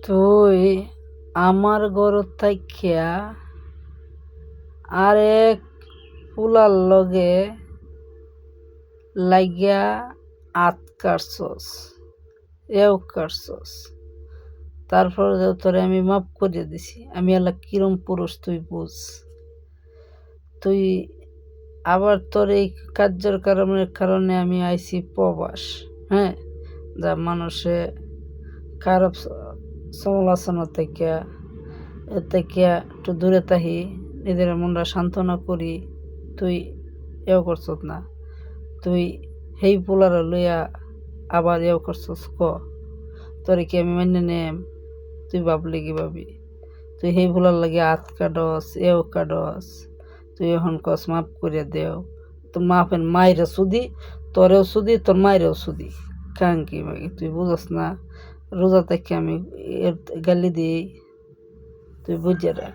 তুই আমার ঘর থাইক্যা আরেক পুলার লগে লাগিয়া আত কাটছস, এও কাটছস। তারপর তোরে আমি মাফ করে দিছি। আমি আল্লাহ কিরম পুরুষ তুই বুঝ। তুই আবার তোর এই কারণে আমি আইছি প্রবাস, হ্যাঁ, যা মানুষে খারাপ সমালোচনা থেকে এর থেকে একটু দূরে থাকি, নিজের মনটা সান্ত্বনা করি। তুই এও করছত না, তুই হেই পোলার লইয়া আবার এও করছস। তোরে কি আমি মান্য নেম? তুই ভাবলি কি ভাবি? তুই হেই পোলার লাগে হাত কাটস, এও কাটস। তুই এখন কস মাফ করে দেও। তোর মাফের মায়েরও সুদি, তোরেও সুদি, তোর মায়েরও সুদি। কাঙ্কি মাগি তুই বুঝস না? রোজা থেকে আমি গালি দিই, তুই বুঝে রাখ।